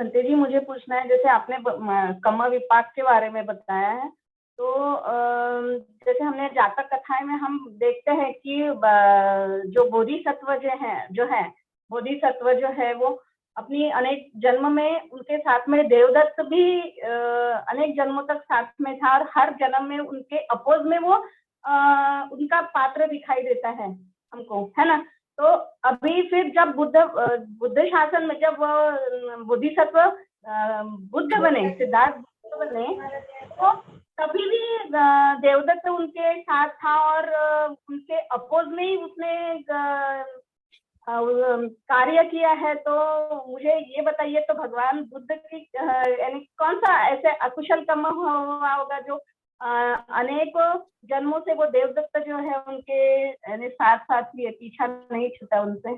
भंते जी, मुझे पूछना है, जैसे आपने कर्म विपाक के बारे में बताया है, तो जैसे हमने जातक कथाएं में हम देखते हैं कि जो बोधिसत्व जो है बोधिसत्व जो है वो अपनी अनेक जन्म में उनके साथ में देवदत्त भी अनेक जन्मों तक साथ में था, और हर जन्म में उनके अपोज में वो उनका पात्र दिखाई देता है हमको, है ना। तो अभी फिर जब बुद्ध शासन में जब बोधिसत्व बुद्ध बने, सिद्धार्थ बुद्ध बने, तो तभी भी देवदत्त उनके साथ था, और उनके अपोज में ही उसने कार्य किया है। तो मुझे ये बताइए, तो भगवान बुद्ध की यानी कौन सा ऐसे अकुशल कर्म हुआ होगा जो अनेकों जन्मों से वो देवदत्त जो है उनके साथ साथ भी पीछा नहीं छूटा उनसे।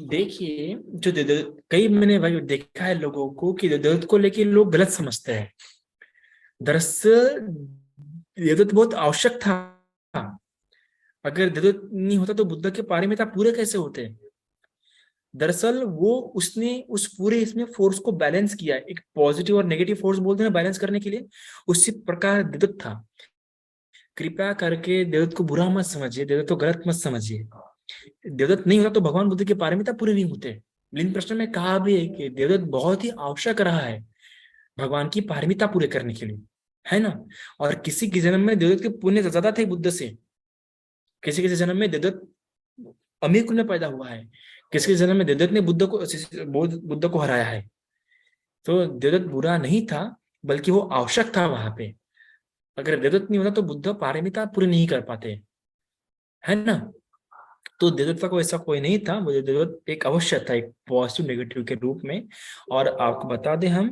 देखिए, जो कई मैंने भाई देखा है लोगों को कि देवदत्त को लेके लोग गलत समझते हैं। दरअसल देवदत्त बहुत आवश्यक था। अगर देवदत्त नहीं होता तो बुद्ध के पारमिता पूरे कैसे होते। दरअसल वो उसने उस पूरे इसमें फोर्स को बैलेंस किया, एक पॉजिटिव और नेगेटिव फोर्स बोलते हैं बैलेंस करने के लिए, उसी प्रकार देवदत्त था। कृपया करके देवदत्त को बुरा मत समझिए, देवदत्त को गलत मत समझिए। देवदत्त नहीं होता तो भगवान बुद्ध के पारमिता पूरे नहीं होते। लिंग प्रश्न में कहा भी है कि देवदत्त बहुत ही आवश्यक रहा है भगवान की पारमिता पूरे करने के लिए, है ना। और किसी के जन्म में देवदत्त के पुण्य ज्यादा थे बुद्ध से। किसी किसी जन्म में देवदत्त अमीर कुल में पैदा हुआ है, किसी के जन्म में देवदत्त ने बुद्ध को हराया है। तो देवदत्त बुरा नहीं था, बल्कि वो आवश्यक था वहां पे। अगर देवदत्त नहीं होता तो बुद्ध पारमिता पूरी नहीं कर पाते, है ना। तो देवदत्त का कोई ऐसा कोई नहीं था, मुझे देवदत्त एक अवश्य था, एक पॉजिटिव नेगेटिव के रूप में। और आपको बता दें हम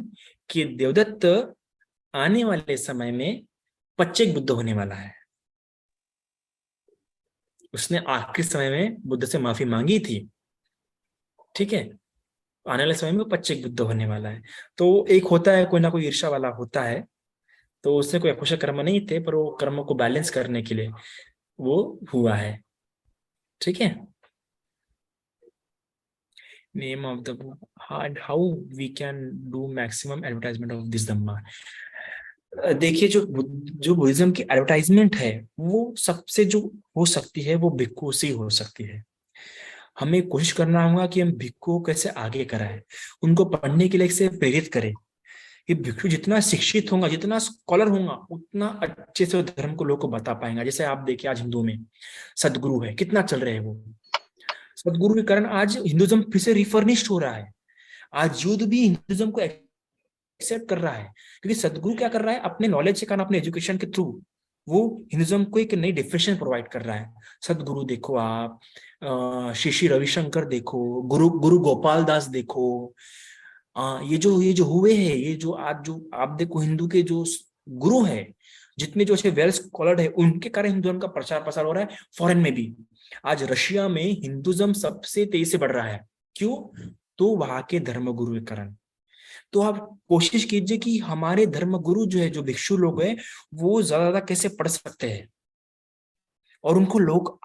कि देवदत्त आने वाले समय में पच्चेक बुद्ध होने वाला है। उसने आखिरी समय में बुद्ध से माफी मांगी थी, ठीक है। आने वाले समय में पच्चेक बुद्ध होने वाला है। तो एक होता है, कोई ना कोई ईर्ष्या वाला होता है, तो उससे कोई अकुशल कर्म नहीं थे, पर वो कर्मों को बैलेंस करने के लिए वो हुआ है, ठीक है। Name of the book, how we can do maximum advertisement of this dhamma. देखिए, जो बुद्धिज्म की एडवर्टाइजमेंट है वो सबसे जो हो सकती है वो भिक्खु से ही हो सकती है। हमें कोशिश करना होगा कि हम भिक्खुओं को कैसे आगे कराएं, उनको पढ़ने के लिए कैसे प्रेरित करें। ये भिक्षु जितना शिक्षित होगा, जितना स्कॉलर होगा, उतना अच्छे से धर्म को लोगों को बता पाएंगे। जैसे आप देखिए आज हिंदू में सदगुरु है, कितना चल रहे हैं वो। सदगुरु के कारण आज हिंदुज्म फिर से रिफर्निश्ड हो रहा है। आज युद्ध भी हिंदुज्म को एक्सेप्ट कर रहा है, क्योंकि सदगुरु क्या कर रहा है, अपने नॉलेज के कारण, अपने एजुकेशन के थ्रू वो हिंदुज्म को एक नई डेफिनेशन प्रोवाइड कर रहा है। सदगुरु देखो आप, श्री श्री रविशंकर देखो, गुरु गुरु गोपाल दास देखो, ये जो हुए हैं, ये जो आज जो आप देखो हिंदू के जो गुरु है, जितने जो अच्छे वेल स्कॉलर्ड है, उनके कारण हिंदू धर्म का प्रचार प्रसार हो रहा है फॉरेन में भी। आज रशिया में हिंदुज्म सबसे तेजी से बढ़ रहा है। क्यों? तो वहां के धर्म गुरु के कारण। तो आप कोशिश कीजिए कि हमारे धर्म गुरु जो है, जो भिक्षु लोग हैं, वो ज्यादा कैसे पढ़ सकते हैं, और उनको लोग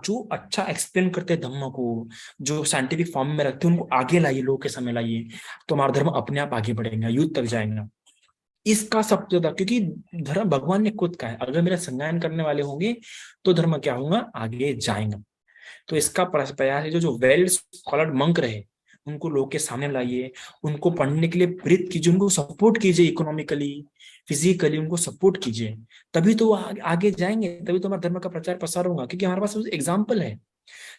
जो अच्छा एक्सप्लेन करते हैं धम्म को, जो साइंटिफिक फॉर्म में रखते हैं, उनको आगे लाइए, लोग के सामने लाइए, तो हमारा धर्म अपने आप आगे बढ़ेगा, युद्ध तक जाएगा। इसका सबसे ज्यादा, क्योंकि धर्म भगवान ने खुद कहा है, अगर मेरा संज्ञान करने वाले होंगे तो धर्म क्या होगा, आगे जाएगा। तो इसका प्रयास है, जो वेल स्कॉलर्ड मंक रहे उनको लोग के सामने लाइए, उनको पढ़ने के लिए प्रेरित कीजिए, उनको सपोर्ट कीजिए, इकोनॉमिकली फिजिकली उनको सपोर्ट कीजिए। तभी तो वो आगे जाएंगे, तभी तो हमारे धर्म का प्रचार प्रसार होगा, क्योंकि हमारे पास एग्जाम्पल है।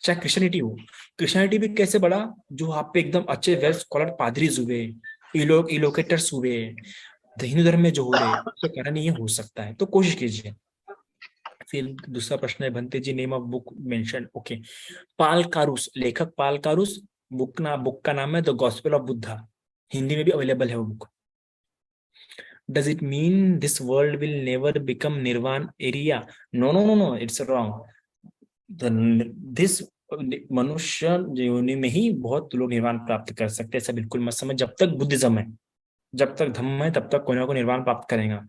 चाहे क्रिश्चियनिटी हो, क्रिश्चियनिटी भी कैसे बढ़ा, जो आप पे एकदम अच्छे वेल स्कॉलर पादरीज हुए, इलोकेटर्स हुए। हिंदू धर्म में जो हो रहे उसके कारण ये हो सकता है, तो कोशिश कीजिए। फिर दूसरा प्रश्न है Bhante ji, name of book mention. Okay, Paul Carus, लेखक पाल कारूस, बुक का नाम है the gospel of Buddha. Hindi में भी अवेलेबल है वो book. Does it mean this world will never become nirvana area? No no no no, it's wrong. This मनुष्य जीवनी में ही बहुत लोग निर्वाण प्राप्त कर सकते हैं, ऐसा बिल्कुल मत समझ। जब तक बुद्धिज्म है, जब तक धम्म है, तब तक कोई ना कोई निर्वाण प्राप्त करेगा,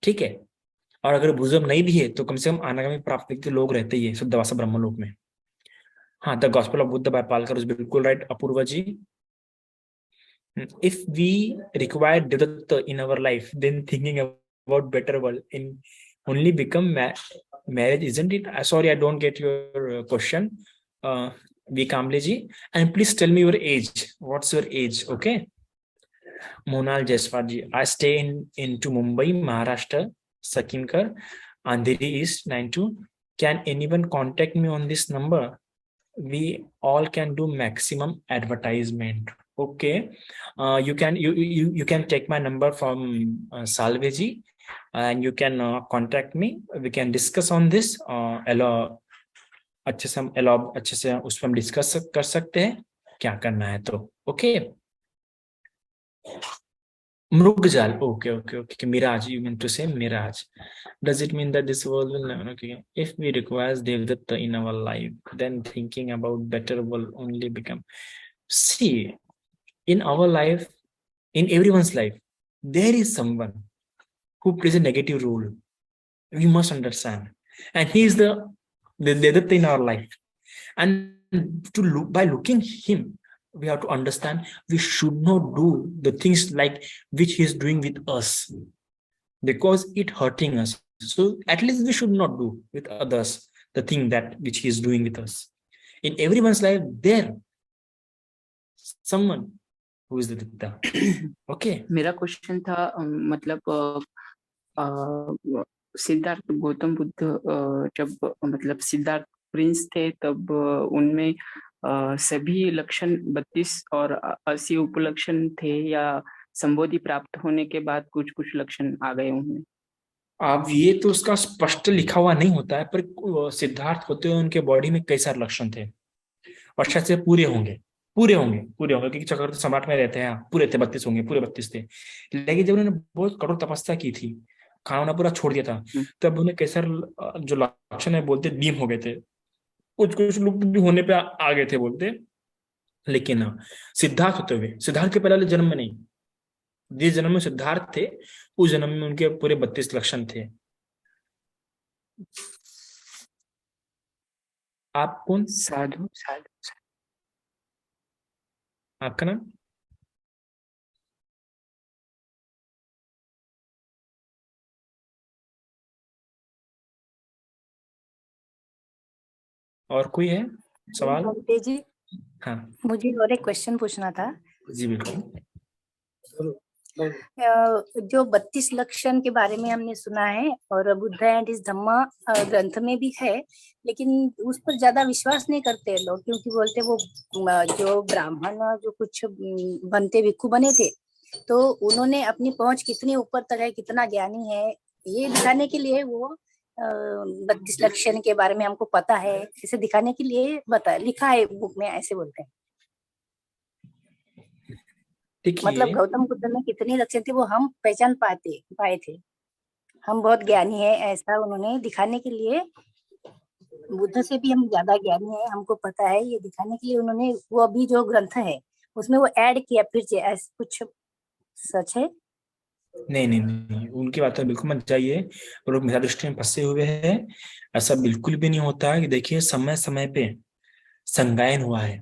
ठीक है। और अगर बुद्धिज्म नहीं भी है तो कम से कम अनागामी प्राप्ति के लोग रहते ही है शुद्धवासा ब्रह्मलोक में। हाँ, the gospel of Buddha by Paul Carus, बिल्कुल right Apoorva ji. If we require Devdatta in our life, then thinking about better world in only become marriage, isn't it? Sorry, I don't get your question. V. Kamble ji, and please tell me your age. What's your age? Okay. Monal Jaiswal ji, I stay into Mumbai, Maharashtra, Sakinkar, Andheri East 92. Can anyone contact me on this number? We all can do maximum advertisement. Okay, you can take my number from Salve ji, and you can contact me. We can discuss on this. अच्छे से उस पर हम discuss कर सकते हैं क्या करना है तो. Okay. Mrugajal. Okay. Miraj, you meant to say Miraj. Does it mean that this world will never? Okay. If we require Devdatta in our life, then thinking about better will only become. See, in our life, in everyone's life, there is someone who plays a negative role. We must understand, and he is the Devdatta in our life. And by looking him, we have to understand we should not do the things like which he is doing with us, because it hurting us. So at least we should not do with others the thing that which he is doing with us. In everyone's life, there someone who is the Devdatta. Okay. मेरा question था मतलब सिद्धार्थ गौतम बुद्ध जब मतलब Siddharth Prince थे तब उनमें सभी लक्षण 32 और 80 उपलक्षण थे या संबोधि प्राप्त होने के बाद कुछ कुछ लक्षण आ गए उनमें? अब ये तो उसका स्पष्ट लिखा हुआ नहीं होता है, पर सिद्धार्थ होते हुए उनके बॉडी में कई सारे लक्षण थे और शायद से पूरे होंगे क्योंकि चक्रवर्ती सम्राट में रहते हैं. पूरे थे 32 होंगे, पूरे 32 थे. लेकिन जब उन्होंने बहुत कठोर तपस्या की थी, खाना पूरा छोड़ दिया था, तब उन्हें कई सारे जो लक्षण है बोलते डीम हो गए थे. कुछ लोग भी होने पे आ गए थे बोलते. लेकिन सिद्धार्थ होते हुए, सिद्धार्थ के पहले जन्म में नहीं, जिस जन्म में सिद्धार्थ थे उस जन्म में उनके पूरे 32 लक्षण थे. आप कौन? साधु. आपका नाम? और कोई है सवाल? जी हाँ, मुझे और एक क्वेश्चन पूछना था. जी बिल्कुल. जो 32 लक्षण के बारे में हमने सुना है और बुद्ध एंड इस धम्मा ग्रंथ में भी है, लेकिन उस पर ज्यादा विश्वास नहीं करते लोग, क्योंकि बोलते वो जो ब्राह्मण जो कुछ बनते भिक्षु बने थे तो उन्होंने अपनी पहुंच कितनी ऊपर तक है, कितना ज्ञानी है, ये दिखाने के लिए वो 32 लक्षण के बारे में हमको पता है, इसे दिखाने के लिए लिखा है बुक में, ऐसे बोलते हैं. मतलब गौतम बुद्ध में कितने लक्षण थे वो हम पहचान पाए थे, हम बहुत ज्ञानी है ऐसा उन्होंने दिखाने के लिए, बुद्ध से भी हम ज्यादा ज्ञानी है हमको पता है, ये दिखाने के लिए उन्होंने वो अभी जो ग्रंथ है उसमें वो ऐड किया फिर से. ऐसा कुछ सच है? नहीं, उनकी बात में बिल्कुल मत जाइए, वो लोग मेरा दृष्टि में फंसे हुए हैं. ऐसा बिल्कुल भी नहीं होता है. कि देखिए समय समय पे संगायन हुआ है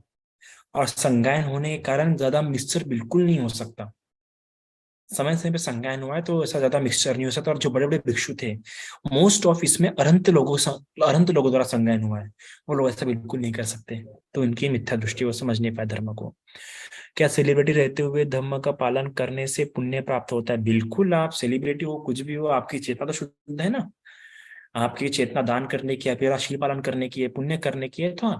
और संगायन होने के कारण ज्यादा मिक्सचर बिल्कुल नहीं हो सकता. समय समय पे संगायन हुआ है तो ऐसा ज्यादा मिक्सचर नहीं हो सकता. और जो बड़े बड़े भिक्षु थे, मोस्ट ऑफ इसमें अनंत लोगों द्वारा संगायन हुआ है, वो लोग ऐसा बिल्कुल नहीं कर सकते. तो उनकी मिथ्या दृष्टि, वो समझ नहीं पाए धर्म को. क्या सेलिब्रिटी रहते हुए धर्म का पालन करने से पुण्य प्राप्त होता है? बिल्कुल. आप सेलिब्रिटी हो, कुछ भी हो, आपकी चेतना तो शुद्ध है ना. आपकी चेतना दान करने की है, फिर शील पालन करने की है, पुण्य करने की है, तो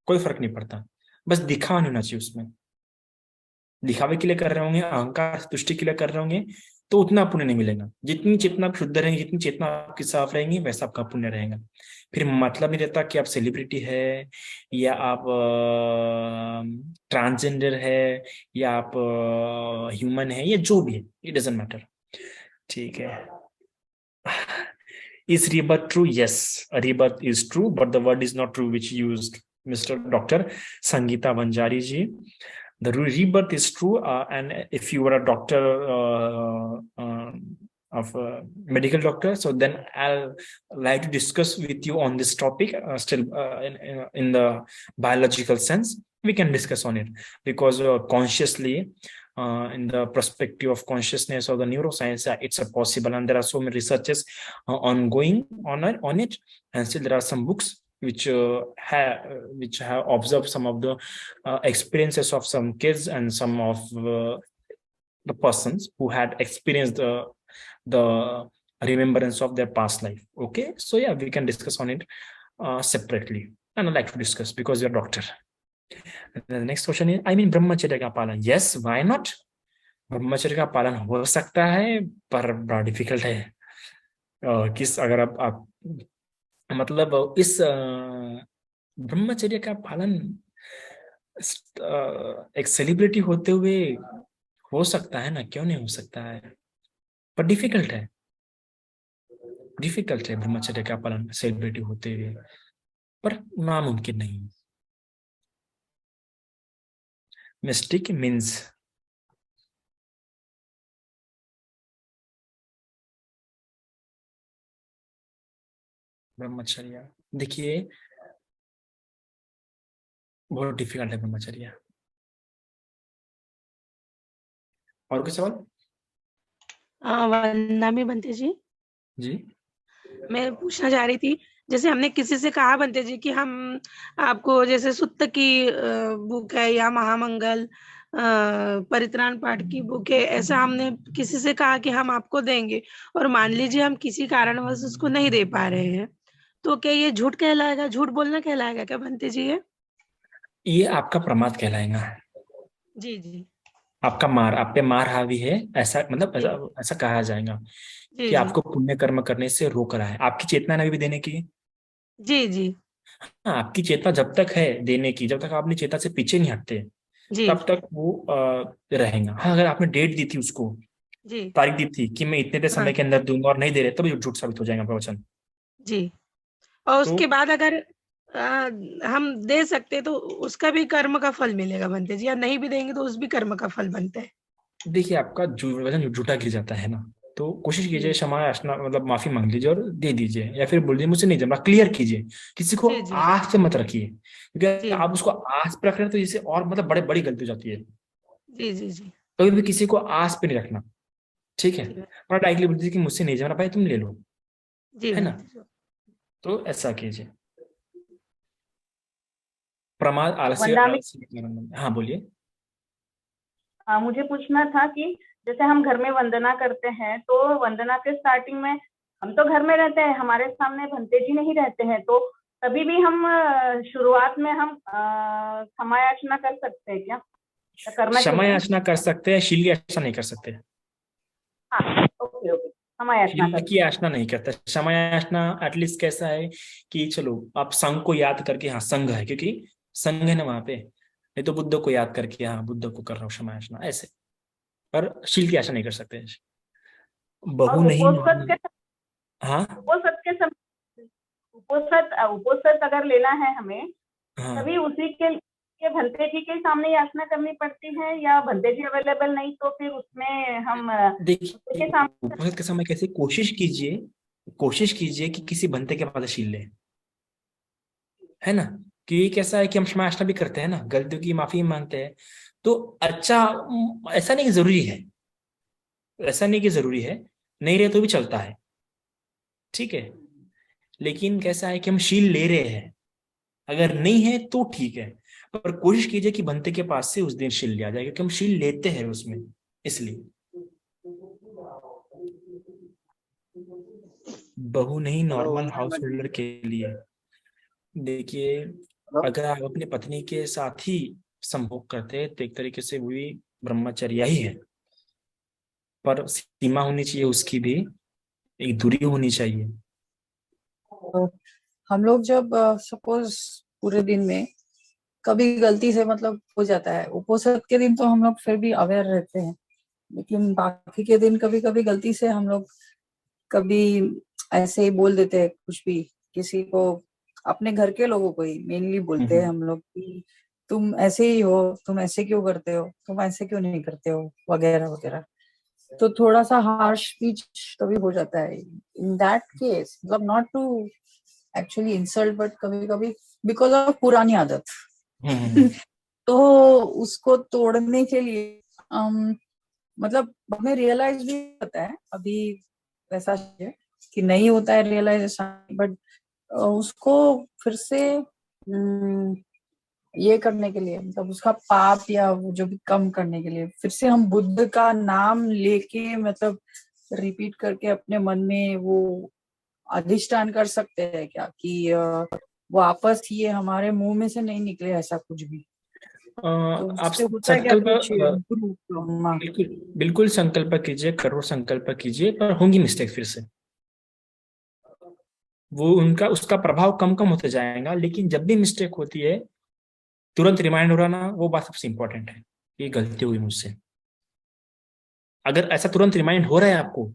कोई फर्क नहीं पड़ता. बस दिखावा नहीं होना चाहिए उसमें. दिखावे के लिए कर रहे होंगे, अहंकार तुष्टि के लिए कर रहे होंगे, तो उतना पुण्य नहीं मिलेगा. जितनी चेतना आप शुद्ध रहेंगे, जितनी चेतना आपकी साफ रहेंगी, वैसा आपका पुण्य रहेगा. फिर मतलब नहीं रहता कि आप सेलिब्रिटी है या आप ट्रांसजेंडर है या आप ह्यूमन है या जो भी है, इट डजंट मैटर. ठीक है. Is rebirth true? Yes, a rebirth is true, but the word is not true which used Mr. Dr. Sangeeta Vanjari ji. The rebirth is true, and if you were a doctor of a medical doctor, so then I'll like to discuss with you on this topic. Still in the biological sense, we can discuss on it, because consciously in the perspective of consciousness or the neuroscience, it's a possible, and there are so many researches ongoing on it, and still there are some books which have observed some of the experiences of some kids and some of the persons who had experienced the remembrance of their past life. Okay, so yeah, we can discuss on it separately, and I'd like to discuss because you're a doctor. The next question is, I mean, ब्रह्मचर्य का पालन, yes, why not? ब्रह्मचर्य का पालन हो सकता है, पर बड़ा डिफिकल्ट है। किस अगर आप मतलब इस ब्रह्मचर्य का पालन एक सेलिब्रिटी होते हुए हो सकता है ना, क्यों नहीं हो सकता है, पर डिफिकल्ट है ब्रह्मचर्य का पालन सेलिब्रिटी होते हुए, पर नामुमकिन नहीं। मिस्टिक मीन्स ब्रह्मचर्य, देखिए बहुत डिफिकल्ट है ब्रह्मचर्य। और कोई सवाल? वंदना बनते जी, मैं पूछना चाह रही थी, जैसे हमने किसी से कहा बनते जी कि हम आपको जैसे सुत्त की बुक है या महामंगल परित्राण पाठ की बुक है, ऐसा हमने किसी से कहा कि हम आपको देंगे, और मान लीजिए हम किसी कारणवश उसको नहीं दे पा रहे हैं, तो क्या ये झूठ कहलाएगा, झूठ बोलना कहलाएगा क्या बनते जी? ये आपका प्रमाद कहलाएगा। जी, आपका आप पे मार हावी है, ऐसा मतलब ऐसा कहा जाएगा कि आपको पुण्य कर्म करने से रोक रहा है। आपकी चेतना नहीं भी देने की। जी। हाँ, आपकी चेतना जब तक है देने की, जब तक आपने चेतना से पीछे नहीं हटते तब तक वो रहेगा। हाँ, अगर आपने डेट दी थी उसको, तारीख दी थी कि मैं इतने समय के अंदर दूंगा और नहीं दे रहे, तब झूठ साबित हो जाएगा प्रवचन जी। और उसके बाद अगर हम दे सकते तो उसका भी कर्म का फल मिलेगा बनते जी, या नहीं भी देंगे तो उस भी कर्म का फल बनता है। देखिए, आपका वजन झूठा गिर जाता है ना, तो कोशिश कीजिए क्षमा याचना मतलब माफी मांग लीजिए और दे दीजिए, या फिर बोल दीजिए मुझसे नहीं जमा, क्लियर कीजिए। किसी को आस पे मत रखिए, क्योंकि आप उसको आस पे रख रहे हैं तो इससे और मतलब बड़ी गलती हो जाती है। जी। कभी भी किसी को आस पे नहीं रखना, ठीक है? और डायरेक्टली बोल दीजिए कि मुझसे नहीं जमा भाई, तुम ले लो, है ना? तो ऐसा कीजिए। प्रमाद आलस्य। हाँ, बोलिए। मुझे पूछना था कि जैसे हम घर में वंदना करते हैं, तो वंदना के स्टार्टिंग में हम तो घर में रहते हैं, हमारे सामने भंते जी नहीं रहते हैं, तो कभी भी हम शुरुआत में हम क्षमा याचना कर सकते हैं क्या? क्षमा याचना कर सकते हैं, शील याचना नहीं कर सकते। हाँ, ओके। क्षमा याचना नहीं करता। क्षमा याचना एटलीस्ट कैसा है कि चलो आप संघ को याद करके, हाँ संघ है क्योंकि संघ है ना वहां पे, नहीं तो बुद्ध को याद करके हाँ बुद्ध को कर रहा हूँ क्षमा याचना, ऐसे। पर शील की आशा नहीं कर सकते। बहु नहीं। हाँ, उपोषित अगर लेना है हमें, तभी उसी के भंते जी के सामने याचना करनी पड़ती है, या भंते जी अवेलेबल नहीं तो फिर उसमें हम देखिए उपोषित के समय कैसे कोशिश कीजिए कि किसी भंते के पास शील ले, है ना? कि कैसा है कि हम क्षमा याचना भी करते हैं ना, गलतियों की माफी मांगते हैं, तो अच्छा ऐसा नहीं जरूरी है, नहीं रहे तो भी चलता है, ठीक है? लेकिन कैसा है कि हम शील ले रहे हैं, अगर नहीं है तो ठीक है, पर कोशिश कीजिए कि बनते के पास से उस दिन शील लिया जाए, क्योंकि हम शील लेते हैं उसमें, इसलिए। बहु नहीं, नॉर्मल हाउस होल्डर के लिए। देखिए, अगर आप अपनी पत्नी के साथ ही संभोग करते हैं तो एक तरीके से वही ब्रह्मचर्या ही है, पर सीमा होनी चाहिए, उसकी भी एक दूरी होनी चाहिए। हम लोग जब सपोज पूरे दिन में कभी गलती से मतलब हो जाता है, उपोषित के दिन तो हम लोग फिर भी अवेयर रहते हैं, लेकिन बाकी के दिन कभी कभी गलती से हम लोग कभी ऐसे ही बोल देते हैं कुछ भी, किसी को, अपने घर के लोगों को ही मेनली बोलते हैं हम लोग कि तुम ऐसे ही हो, तुम ऐसे क्यों करते हो, तुम ऐसे क्यों नहीं करते हो, वगैरह वगैरह। तो थोड़ा सा हार्श स्पीच कभी हो जाता है। इन दैट केस, मतलब not to actually insult, but कभी कभी बिकॉज ऑफ पुरानी आदत तो उसको तोड़ने के लिए मतलब हमें रियलाइज भी होता है अभी वैसा है कि नहीं होता है रियलाइजेशन, बट उसको फिर से ये करने के लिए, मतलब उसका पाप या वो जो भी कम करने के लिए फिर से हम बुद्ध का नाम लेके मतलब रिपीट करके अपने मन में वो अधिष्ठान कर सकते हैं क्या कि वापस ये हमारे मुंह में से नहीं निकले ऐसा कुछ भी, तो आप उससे होता है क्या संकल्प कुछ improve? बिल्कुल बिल्कुल संकल्प कीजिए, करो संकल्प कीजिए, पर होंगी मिस्टेक फिर से, वो उनका उसका प्रभाव कम कम होते जाएगा। लेकिन जब भी मिस्टेक होती है तुरंत रिमाइंड हो रहा ना, वो बात सबसे इंपॉर्टेंट है, ये गलती हुई मुझसे। अगर ऐसा तुरंत रिमाइंड हो रहा है आपको,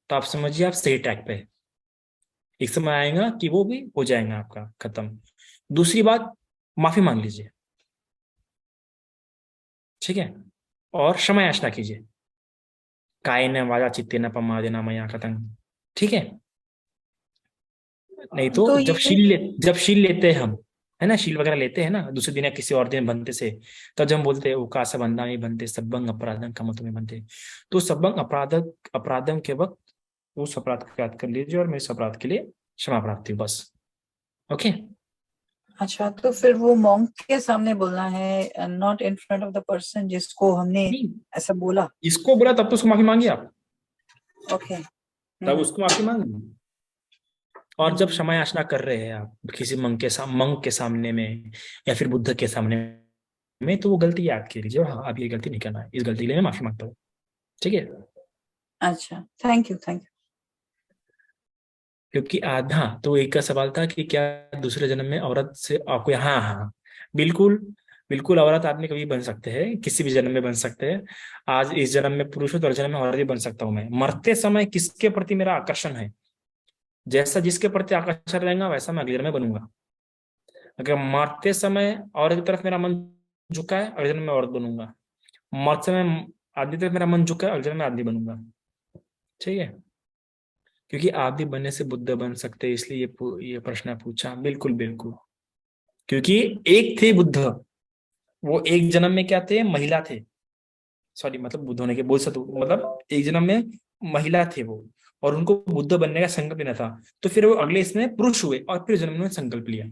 तो आप समझिए आप सही ट्रैक पे है। एक समय आएगा कि वो भी हो जाएगा आपका खत्म। दूसरी बात, माफी मांग लीजिए, ठीक है, और क्षमा याचना कीजिए। कायेन वाचा चित्तेन प्रमादेन मया कृतं, ठीक है। नहीं तो तो जब शील लेते हैं हम, है ना, शील वगैरह लेते हैं ना दूसरे दिन या किसी और दिन बनते से, तब जब हम बोलते हैं उकास बंदा में बनते सब्बंग अपराधम कमत में बनते, तो सब्बंग अपराधम के वक्त उस अपराध को याद कर लीजिए और मेरे अपराध के लिए क्षमा प्राप्ति हो, बस। ओके। अच्छा, तो फिर वो मॉन्क के सामने बोलना है, not in front of the person जिसको हमने ऐसा बोला? इसको बोला तब तो उसको माफी मांगी आप, ओके। तब उसको माफी मांगी। और जब क्षमा याचना कर रहे हैं आप किसी मंक के सामने में या फिर बुद्ध के सामने में, तो वो गलती याद कर लीजिए, हाँ अब ये गलती नहीं करना है, इस गलती के लिए मैं माफी मांगता हूँ, ठीक है। अच्छा, थैंक यू। क्योंकि आधा तो एक का सवाल था कि क्या दूसरे जन्म में औरत से आपको, हाँ हाँ बिल्कुल बिल्कुल, औरत आदमी कभी बन सकते हैं, किसी भी जन्म में बन सकते हैं। आज इस जन्म में पुरुष हो तो अगले जन्म में औरत भी बन सकता हूँ मैं। मरते समय किसके प्रति मेरा आकर्षण है, जैसा जिसके प्रति आकर्षण रहेगा वैसा मैं अगले जन्म में बनूंगा। अगर मरते समय औरत की तरफ मेरा मन झुका है, अगले जन्म में औरत बनूंगा। मरते समय आदमी की तरफ मेरा मन झुका है, अगले जन्म में आदमी बनूंगा, ठीक है। क्योंकि आदि बनने से बुद्ध बन सकते हैं, इसलिए ये प्रश्न पूछा। बिल्कुल बिल्कुल, क्योंकि एक थे बुद्ध, वो एक जन्म में क्या थे, महिला थे। सॉरी, मतलब बुद्ध होने के बोल सकते, मतलब एक जन्म में महिला थे वो, और उनको बुद्ध बनने का संकल्प लेना था, तो फिर वो अगले इसमें पुरुष हुए और फिर जन्म में संकल्प लिया।